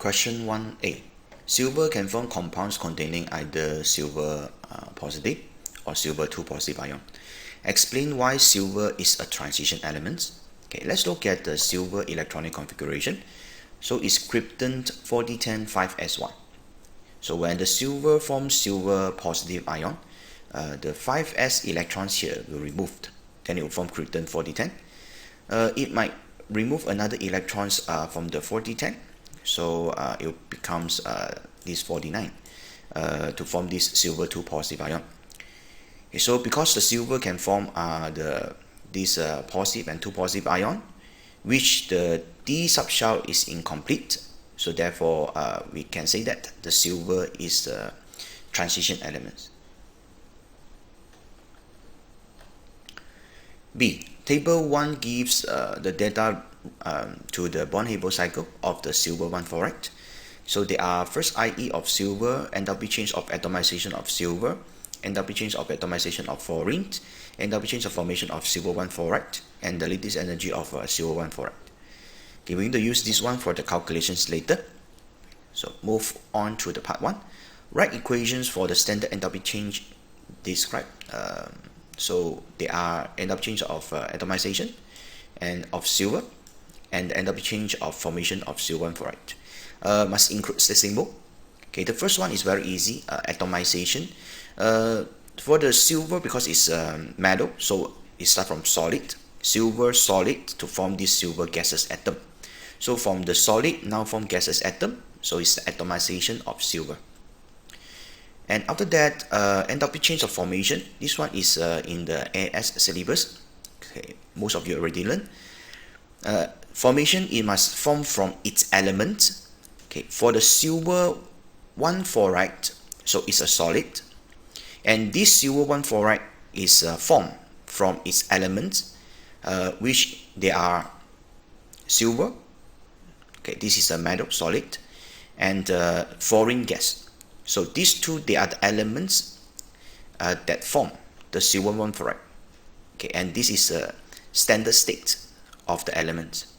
Question 1a. Silver can form compounds containing either silver positive or silver 2 positive ion. Explain why silver is a transition element. Okay, let's look at the silver electronic configuration. So it's krypton 4d10 5s1. So when the silver forms silver positive ion, the 5s electrons here will be removed. Then it will form krypton 4d10. It might remove another electrons from the 4d10. So it becomes this 49 to form this silver 2 positive ion. Okay, so because the silver can form this positive and 2 positive ion, which the D subshell is incomplete, so therefore we can say that the silver is the transition element. B. Table 1 gives the data to the Born-Haber cycle of the silver 1 fluoride. So there are first IE of silver, enthalpy change of atomization of silver, enthalpy change of atomization of fluorine, enthalpy change of formation of silver 1 fluoride, and the lattice energy of silver 1 fluoride. Okay, we're going to use this one for the calculations later. So move on to the part 1. Write equations for the standard enthalpy change described. So there are enthalpy change of atomization and of silver, and the enthalpy change of formation of silver 1 fluoride. Must include the symbol. Okay, the first one is very easy, atomization. For the silver, because it's metal, so it starts from solid, silver solid to form this silver gaseous atom. So from the solid now form gaseous atom, so it's the atomization of silver. And after that, enthalpy change of formation. This one is in the AS syllabus. Okay, most of you already learned. Formation, it must form from its element. Okay, for the silver 1 fluoride, so it's a solid, and this silver 1 fluoride is formed from its elements, which they are silver. Okay, this is a metal solid, and fluorine gas. So these two, they are the elements that form the silver 1 fluoride. Okay, and this is a standard state of the elements.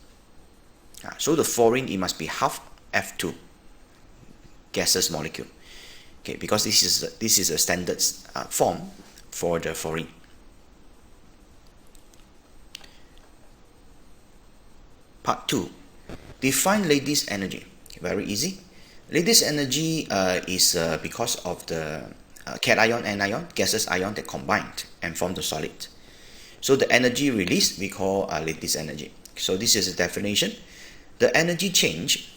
So the fluorine, it must be half F2 gaseous molecule. Okay, because this is a standard form for the fluorine. Part 2. Define lattice energy. Very easy. Lattice energy is because of the cation, anion, gaseous ion that combined and form the solid. So the energy released we call lattice energy. So this is a definition. The energy change,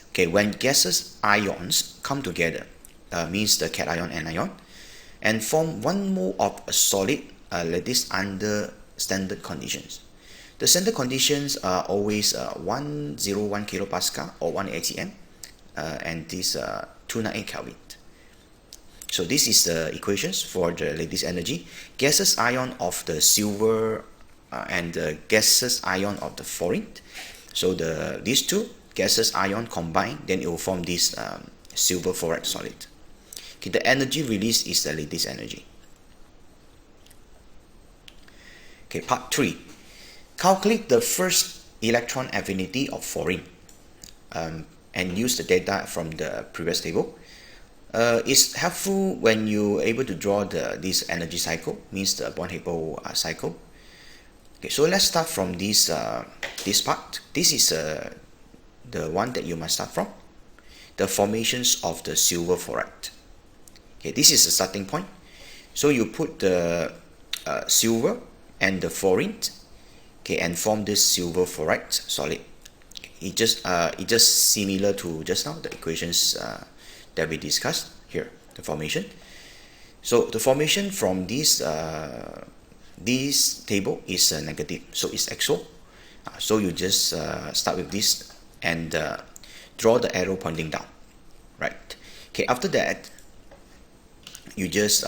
okay, when gaseous ions come together, means the cation, anion, and form 1 mole of a solid lattice under standard conditions. The standard conditions are always 101 kilopascal or 1 atm, and this 298 Kelvin. So this is the equations for the lattice energy. Gaseous ion of the silver and the gaseous ion of the fluorine. So these two gaseous ion combine, then it will form this silver fluoride solid. Okay, the energy released is the lattice energy. Okay, part 3. Calculate the first electron affinity of fluorine and use the data from the previous table. It's helpful when you're able to draw this energy cycle, means the Born-Haber cycle. Okay, so let's start from this part. This is the one that you must start from, the formations of the silver fluoride. Okay, this is the starting point. So you put the silver and the fluorine, okay, and form this silver fluoride solid. It just similar to just now the equations that we discussed here, the formation. So the formation from this table is negative, so it's XO. So you just start with this and draw the arrow pointing down, right? Okay, after that you just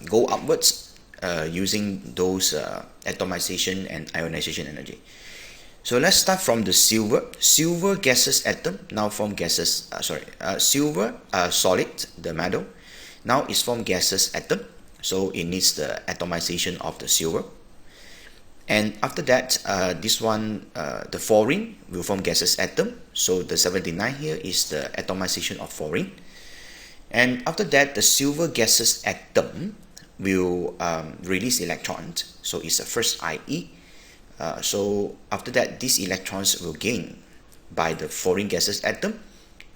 go upwards using those atomization and ionization energy. So let's start from the silver gaseous atom now form gaseous silver solid, the metal, now is formed gaseous atom, so it needs the atomization of the silver. And after that, this one, the fluorine will form gaseous atom. So the 79 here is the atomization of fluorine. And after that, the silver gaseous atom will release electrons. So it's the first IE. So after that, these electrons will gain by the fluorine gaseous atom,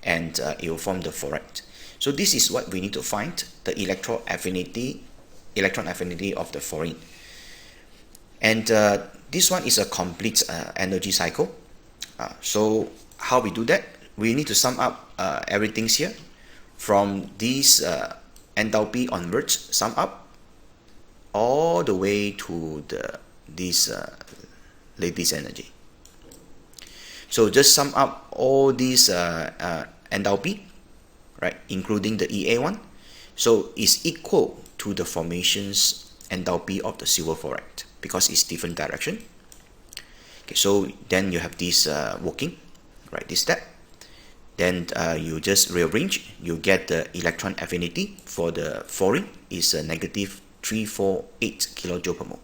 and it will form the fluoride. So this is what we need to find, the electron affinity of the fluorine. And this one is a complete energy cycle. So how we do that? We need to sum up everything here. From this enthalpy onwards, sum up all the way to this lattice energy. So just sum up all these enthalpy, right, including the EA one. So it's equal to the formation's enthalpy of the silver fluoride because it's different direction. Okay, so then you have this working, right, this step. Then you just rearrange, you get the electron affinity for the fluorine is a negative 348 kilojoule per mole.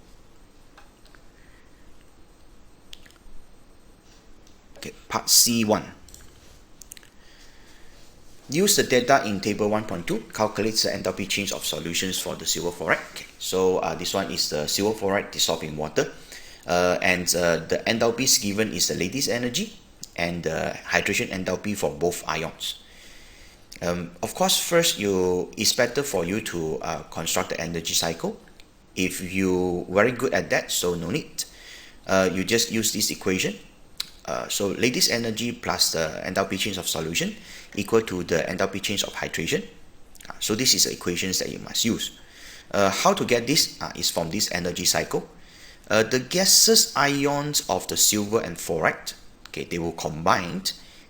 Okay, part C1. Use the data in table 1.2, calculates the enthalpy change of solutions for the silver fluoride. Okay, so this one is the silver fluoride dissolved in water. And the enthalpies given is the lattice energy and the hydration enthalpy for both ions. Of course, first it's better for you to construct the energy cycle. If you very good at that, so no need. You just use this equation. So lattice energy plus the enthalpy change of solution equal to the enthalpy change of hydration. So this is the equations that you must use. How to get this is from this energy cycle. The gaseous ions of the silver and fluoride, okay, they will combine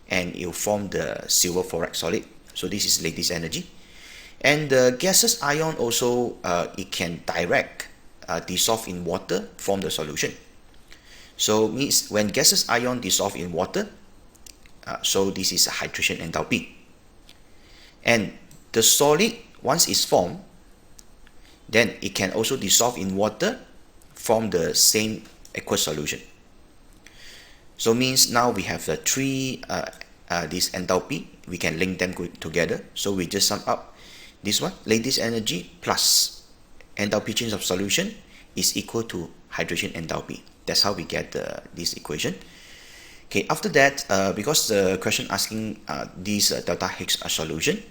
and it will form the silver fluoride solid. So this is lattice energy. And the gaseous ion also, it can direct dissolve in water, form the solution. So means when gaseous ion dissolve in water, so this is a hydration enthalpy. And the solid, once it's formed, then it can also dissolve in water, form the same aqueous solution. So means now we have the three this enthalpy, we can link them together. So we just sum up this one, lattice energy plus enthalpy change of solution is equal to hydration enthalpy. That's how we get this equation. Okay, after that, because the question asking this delta Higgs solution,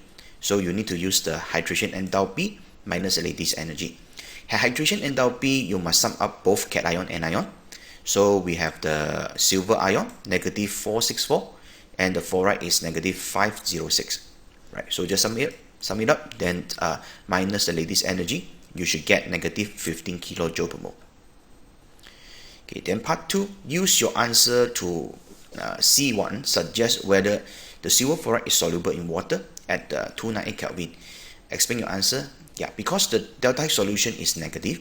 so you need to use the hydration enthalpy minus the lattice energy. Hydration enthalpy, you must sum up both cation and anion. So we have the silver ion, negative 464, and the fluoride is negative 506. Right, so just sum it up, then minus the lattice energy, you should get negative 15 kilojoule per mole. Okay, then part 2, use your answer to C1, suggest whether the silver fluoride is soluble in water at 298 Kelvin. Explain your answer. Yeah, because the delta Higgs solution is negative.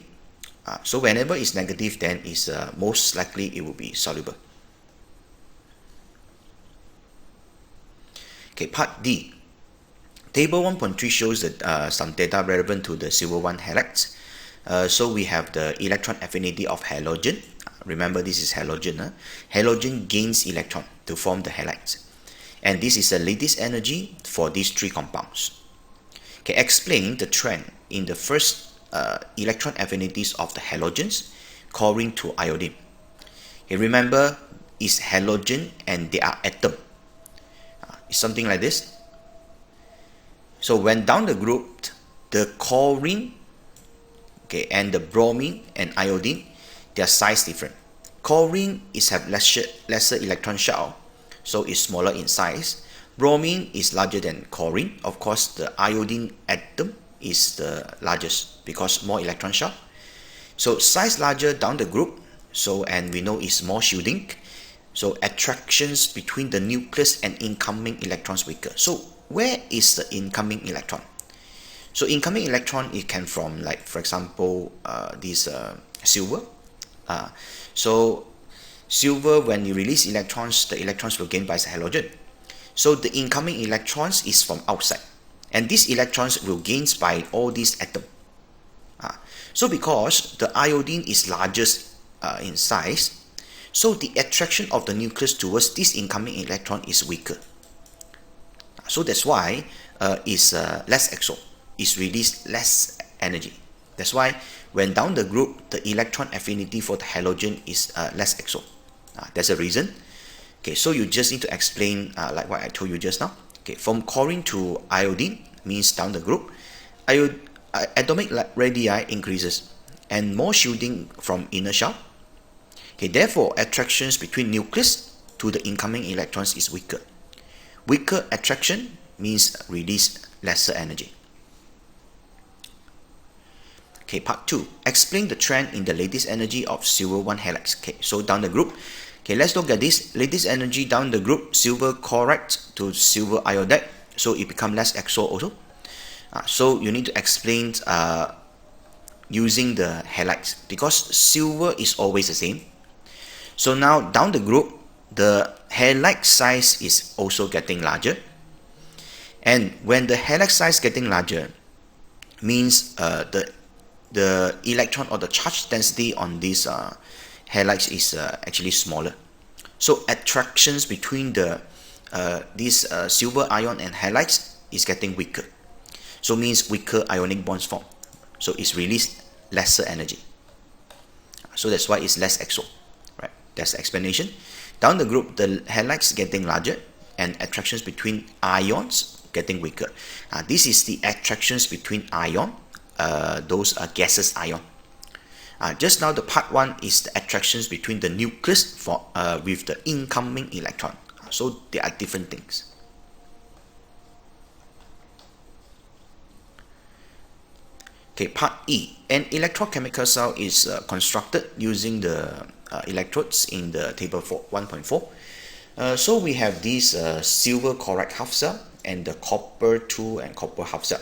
So whenever it's negative, then it's most likely it will be soluble. Okay, part D. Table 1.3 shows that some data relevant to the silver 1 halides. So we have the electron affinity of halogen. Remember, this is halogen. Halogen gains electron to form the halides. And this is the lattice energy for these three compounds. Okay, explain the trend in the first electron affinities of the halogens, chlorine to iodine. Okay, remember, it's halogen and they are atom. It's something like this. So when down the group, the chlorine, okay, and the bromine and iodine, their size different. Chlorine have lesser electron shell, so it's smaller in size. Bromine is larger than chlorine. Of course, the iodine atom is the largest because more electron shell. So size larger down the group, so and we know it's more shielding. So attractions between the nucleus and incoming electrons weaker. So where is the incoming electron? So incoming electron, it can from, like, for example, this silver. So silver, when you release electrons, the electrons will gain by the halogen. So the incoming electrons is from outside, and these electrons will gain by all these atoms. So because the iodine is largest in size, so the attraction of the nucleus towards this incoming electron is weaker. So that's why it's less exo, it's released less energy. That's why when down the group, the electron affinity for the halogen is less exo. That's the reason. Okay, so you just need to explain like what I told you just now. Okay, from chlorine to iodine means down the group, atomic radii increases and more shielding from inner shell. Okay, therefore attractions between nucleus to the incoming electrons is weaker. Weaker attraction means release lesser energy. Okay, part 2. Explain the trend in the lattice energy of silver 1 halide. Okay, so down the group. Okay, let's look at this. Lattice energy down the group, silver chloride to silver iodide. So it becomes less exo also. So you need to explain using the halides, because silver is always the same. So now down the group, the halide size is also getting larger. And when the halide size getting larger, means the electron or the charge density on these halides is actually smaller. So attractions between the these silver ion and halides is getting weaker. So means weaker ionic bonds form. So it's released lesser energy. So that's why it's less exo. Right? That's the explanation. Down the group, the halides getting larger and attractions between ions getting weaker. This is the attractions between ion, those are gaseous ion. Just now the part 1 is the attractions between the nucleus for with the incoming electron. So they are different things. Okay, part E. An electrochemical cell is constructed using the electrodes in the table 1.4. So we have this silver chloride half cell and the copper 2 and copper half cell.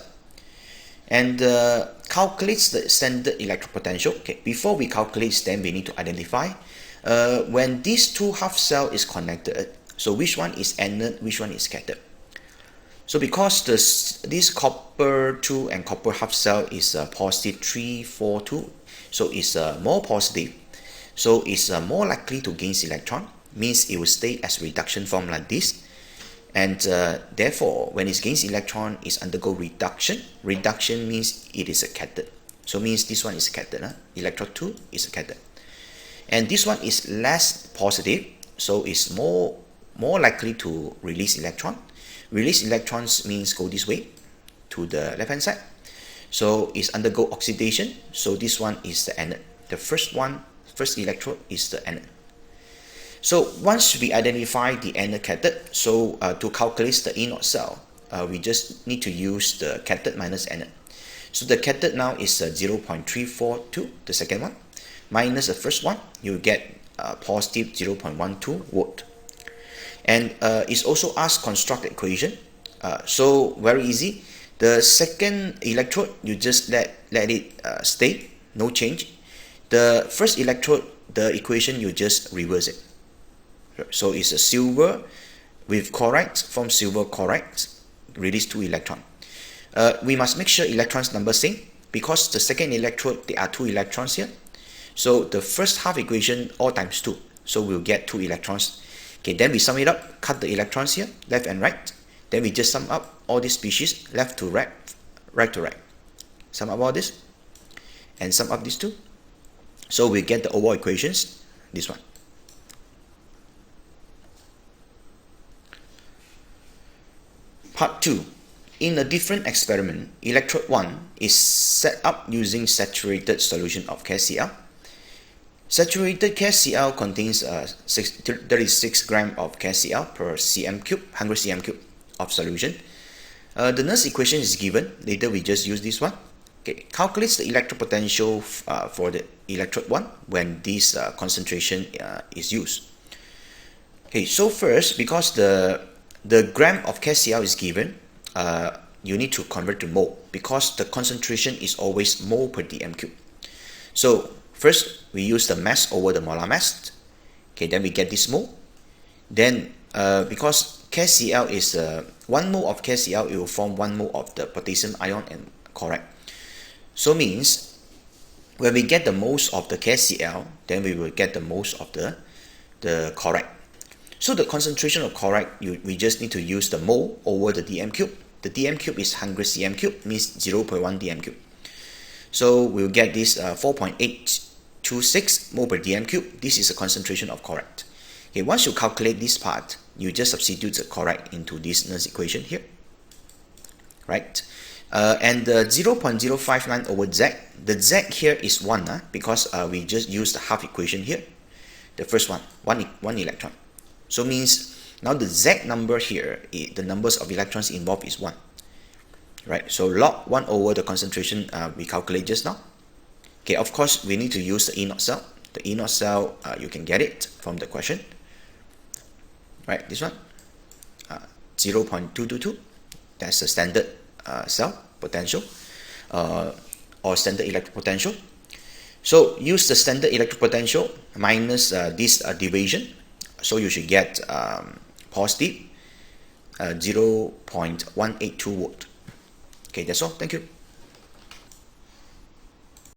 And calculates the standard electropotential. Okay, before we calculate, then we need to identify when these two half cell is connected. So which one is anode, which one is cathode? So because this copper 2 and copper half cell is positive 342, so it's more positive, so it's more likely to gain electron, means it will stay as reduction form like this. And therefore, when it gains electron, it undergo reduction. Reduction means it is a cathode. So means this one is a cathode. Electron 2 is a cathode. And this one is less positive, so it's more likely to release electron. Release electrons means go this way to the left hand side. So it's undergo oxidation. So this one is the anode. The first electrode is the anode. So once we identify the anode cathode, so to calculate the E0 cell, we just need to use the cathode minus anode. So the cathode now is 0.342, the second one, minus the first one, you get positive 0.12 volt. And it's also asked construct the equation. So very easy. The second electrode, you just let it stay, no change. The first electrode, the equation, you just reverse it. So it's a silver with chloride, from silver chloride, release 2 electron. We must make sure electrons number same, because the second electrode, there are 2 electrons here. So the first half equation, all times 2. So we'll get 2 electrons. Okay, then we sum it up, cut the electrons here, left and right. Then we just sum up all these species, left to right, right to right. Sum up all this, and sum up these two. So we get the overall equations, this one. Part 2. In a different experiment, electrode 1 is set up using saturated solution of KCl. Saturated KCl contains 36 grams of KCl per cm cube, 100 cm cube of solution. The Nernst equation is given. Later we just use this one. Okay, calculates the electropotential for the electrode 1 when this concentration is used. Okay, so first, because the gram of KCl is given, you need to convert to mole, because the concentration is always mole per dm cube. So first we use the mass over the molar mass. Okay, then we get this mole. Then because KCl is 1 mole of KCl, it will form 1 mole of the potassium ion and chloride. So means when we get the most of the KCl, then we will get the most of the chloride. So the concentration of chloride, we just need to use the mole over the dm cube. The dm cube is 100 cm cube, means 0.1 dm cube. So we'll get this 4.826 mole per dm cube. This is the concentration of chloride. Okay, once you calculate this part, you just substitute the chloride into this Nernst equation here, right? And the 0.059 over Z, the Z here is 1 because we just used the half equation here. The first one electron. So means now the Z number here, the numbers of electrons involved is 1. Right, so log 1 over the concentration we calculate just now. Okay, of course, we need to use the E0 cell. The E0 cell, you can get it from the question. Right, this one, 0.222. That's the standard cell potential or standard electric potential. So use the standard electric potential minus this division. So you should get positive 0.182 volt. Okay, that's all. Thank you.